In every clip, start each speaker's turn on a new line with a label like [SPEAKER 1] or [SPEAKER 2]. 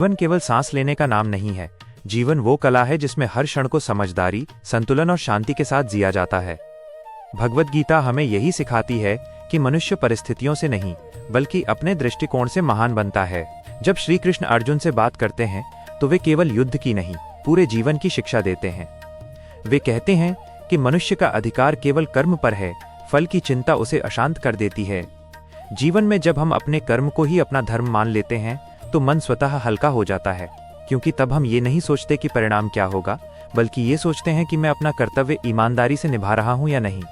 [SPEAKER 1] जीवन केवल सांस लेने का नाम नहीं है। जीवन वो कला है जिसमें हर क्षण को समझदारी, संतुलन और शांति के साथ जिया जाता है। भगवद गीता हमें यही सिखाती है कि मनुष्य परिस्थितियों से नहीं बल्कि अपने दृष्टिकोण से महान बनता है। जब श्री कृष्ण अर्जुन से बात करते हैं तो वे केवल युद्ध की नहीं, पूरे जीवन की शिक्षा देते हैं। वे कहते हैं कि मनुष्य का अधिकार केवल कर्म पर है, फल की चिंता उसे अशांत कर देती है। जीवन में जब हम अपने कर्म को ही अपना धर्म मान लेते हैं तो मन स्वतः हल्का हो जाता है, क्योंकि तब हम ये नहीं सोचते कि परिणाम क्या होगा, बल्कि ये सोचते हैं कि मैं अपना कर्तव्य ईमानदारी से निभा रहा हूं या नहीं।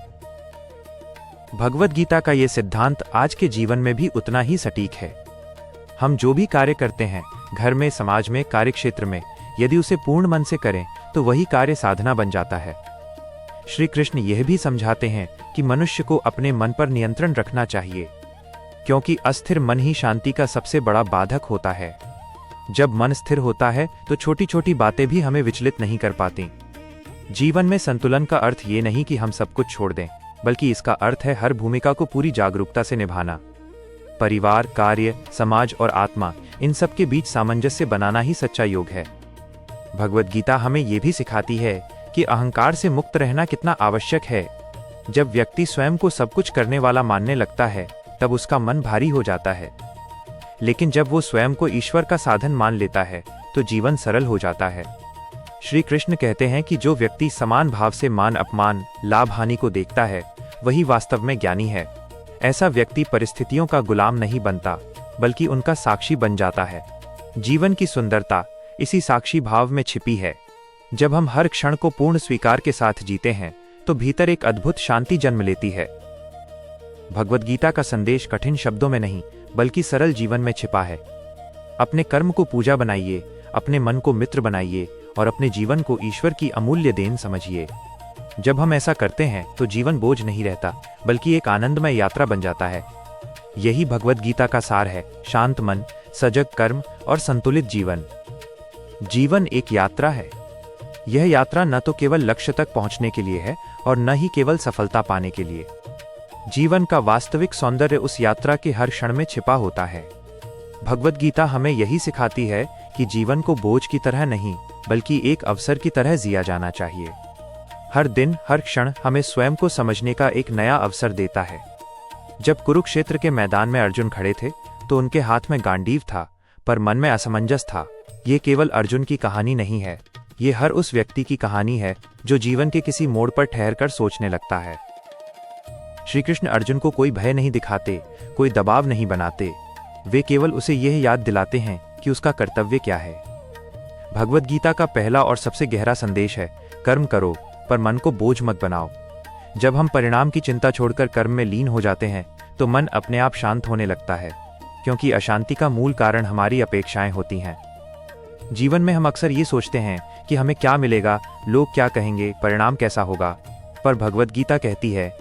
[SPEAKER 1] भगवद गीता का ये सिद्धांत आज के जीवन में भी उतना ही सटीक है। हम जो भी कार्य करते हैं, घर में, समाज में, कार्यक्षेत्र में, यदि उसे पूर्ण मन से करें तो वही कार्य साधना बन जाता है। श्री कृष्ण यह भी समझाते हैं कि मनुष्य को अपने मन पर नियंत्रण रखना चाहिए, क्योंकि अस्थिर मन ही शांति का सबसे बड़ा बाधक होता है। जब मन स्थिर होता है तो छोटी छोटी बातें भी हमें विचलित नहीं कर पाती। जीवन में संतुलन का अर्थ ये नहीं कि हम सब कुछ छोड़ दें, बल्कि इसका अर्थ है हर भूमिका को पूरी जागरूकता से निभाना। परिवार, कार्य, समाज और आत्मा, इन सब के बीच सामंजस्य बनाना ही सच्चा योग है। भगवद गीता हमें यह भी सिखाती है कि अहंकार से मुक्त रहना कितना आवश्यक है। जब व्यक्ति स्वयं को सब कुछ करने वाला मानने लगता है तब उसका मन भारी हो जाता है, लेकिन जब वो स्वयं को ईश्वर का साधन मान लेता है तो जीवन सरल हो जाता है। श्री कृष्ण कहते हैं कि जो व्यक्ति समान भाव से मान अपमान, लाभ हानि को देखता है वही वास्तव में ज्ञानी है। ऐसा व्यक्ति परिस्थितियों का गुलाम नहीं बनता, बल्कि उनका साक्षी बन जाता है। जीवन की सुंदरता इसी साक्षी भाव में छिपी है। जब हम हर क्षण को पूर्ण स्वीकार के साथ जीते हैं तो भीतर एक अद्भुत शांति जन्म लेती है। भगवद गीता का संदेश कठिन शब्दों में नहीं बल्कि सरल जीवन में छिपा है। अपने कर्म को पूजा बनाइए, अपने मन को मित्र बनाइए और अपने जीवन को ईश्वर की अमूल्य देन समझिए। जब हम ऐसा करते हैं तो जीवन बोझ नहीं रहता, बल्कि एक आनंदमय यात्रा बन जाता है। यही भगवद गीता का सार है, शांत मन, सजग कर्म और संतुलित जीवन। जीवन एक यात्रा है। यह यात्रा न तो केवल लक्ष्य तक पहुंचने के लिए है और न ही केवल सफलता पाने के लिए। जीवन का वास्तविक सौंदर्य उस यात्रा के हर क्षण में छिपा होता है। भगवद गीता हमें यही सिखाती है कि जीवन को बोझ की तरह नहीं बल्कि एक अवसर की तरह जिया जाना चाहिए। हर दिन, हर क्षण हमें स्वयं को समझने का एक नया अवसर देता है। जब कुरुक्षेत्र के मैदान में अर्जुन खड़े थे तो उनके हाथ में गांडीव था, पर मन में असमंजस था। ये केवल अर्जुन की कहानी नहीं है, ये हर उस व्यक्ति की कहानी है जो जीवन के किसी मोड़ पर ठहरकर सोचने लगता है। श्री कृष्ण अर्जुन को कोई भय नहीं दिखाते, कोई दबाव नहीं बनाते। वे केवल उसे यह याद दिलाते हैं कि उसका कर्तव्य क्या है। भगवद गीता का पहला और सबसे गहरा संदेश है, कर्म करो पर मन को बोझ मत बनाओ। जब हम परिणाम की चिंता छोड़कर कर्म में लीन हो जाते हैं तो मन अपने आप शांत होने लगता है, क्योंकि अशांति का मूल कारण हमारी अपेक्षाएं होती हैं। जीवन में हम अक्सर ये सोचते हैं कि हमें क्या मिलेगा, लोग क्या कहेंगे, परिणाम कैसा होगा। पर भगवद गीता कहती है,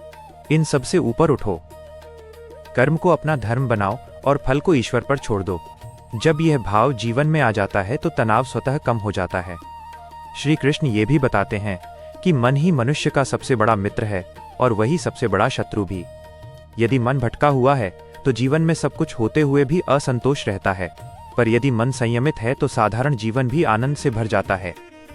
[SPEAKER 1] इन सब से ऊपर उठो, कर्म को अपना धर्म बनाओ और फल को ईश्वर पर छोड़ दो। जब यह भाव जीवन में आ जाता है तो तनाव स्वतः कम हो जाता है। श्री कृष्ण ये भी बताते हैं कि मन ही मनुष्य का सबसे बड़ा मित्र है और वही सबसे बड़ा शत्रु भी। यदि मन भटका हुआ है तो जीवन में सब कुछ होते हुए भी असंतोष रहता है, पर यदि मन संयमित है तो साधारण जीवन भी आनंद से भर जाता है।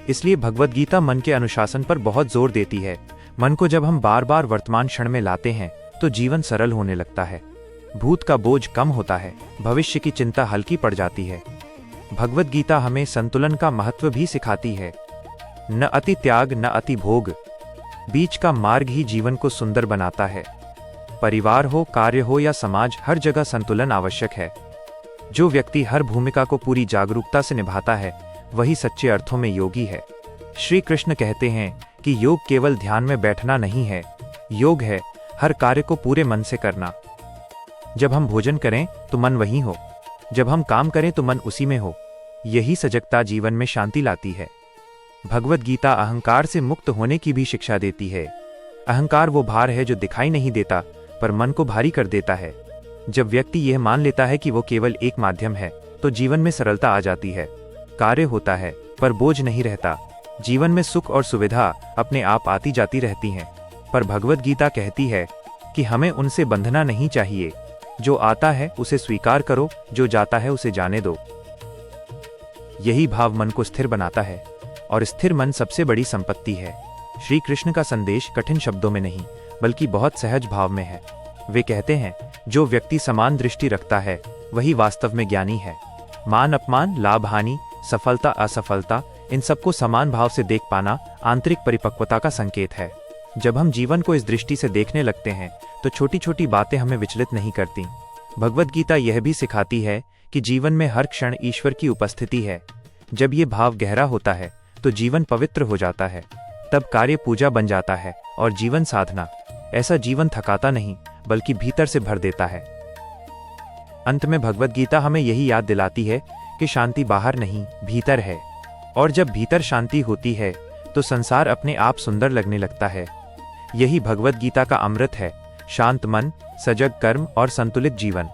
[SPEAKER 1] इसलिए भगवद गीता मन के अनुशासन पर बहुत जोर देती है। मन को जब हम बार बार वर्तमान क्षण में लाते हैं तो जीवन सरल होने लगता है। भूत का बोझ कम होता है, भविष्य की चिंता हल्की पड़ जाती है। भगवद गीता हमें संतुलन का महत्व भी सिखाती है। न अति त्याग, न अति भोग, बीच का मार्ग ही जीवन को सुंदर बनाता है। परिवार हो, कार्य हो या समाज, हर जगह संतुलन आवश्यक है। जो व्यक्ति हर भूमिका को पूरी जागरूकता से निभाता है वही सच्चे अर्थों में योगी है। श्री कृष्ण कहते हैं कि योग केवल ध्यान में बैठना नहीं है, योग है हर कार्य को पूरे मन से करना। जब हम भोजन करें तो मन वहीं हो, जब हम काम करें तो मन उसी में हो। यही सजगता जीवन में शांति लाती है। भगवद गीता अहंकार से मुक्त होने की भी शिक्षा देती है। अहंकार वो भार है जो दिखाई नहीं देता पर मन को भारी कर देता है। जब व्यक्ति यह मान लेता है कि वो केवल एक माध्यम है तो जीवन में सरलता आ जाती है। कार्य होता है पर बोझ नहीं रहता। जीवन में सुख और सुविधा अपने आप आती जाती रहती हैं। पर भगवद गीता कहती है कि हमें उनसे बंधना नहीं चाहिए। जो आता है उसे स्वीकार करो, जो जाता है उसे जाने दो। यही भाव मन को स्थिर बनाता है, और स्थिर मन सबसे बड़ी संपत्ति है। श्री कृष्ण का संदेश कठिन शब्दों में नहीं, बल्कि बहुत सहज भाव में है। वे कहते हैं, जो व्यक्ति समान दृष्टि रखता है वही वास्तव में ज्ञानी है। मान अपमान, लाभ हानि, सफलता असफलता, इन सबको समान भाव से देख पाना आंतरिक परिपक्वता का संकेत है। जब हम जीवन को इस दृष्टि से देखने लगते हैं तो छोटी छोटी बातें हमें विचलित नहीं करती। भगवद गीता यह भी सिखाती है कि जीवन में हर क्षण ईश्वर की उपस्थिति है। जब ये भाव गहरा होता है तो जीवन पवित्र हो जाता है। तब कार्य पूजा बन जाता है और जीवन साधना। ऐसा जीवन थकाता नहीं, बल्कि भीतर से भर देता है। अंत में भगवद गीता हमें यही याद दिलाती है कि शांति बाहर नहीं, भीतर है। और जब भीतर शांति होती है तो संसार अपने आप सुंदर लगने लगता है। यही भगवद गीता का अमृत है, शांत मन, सजग कर्म और संतुलित जीवन।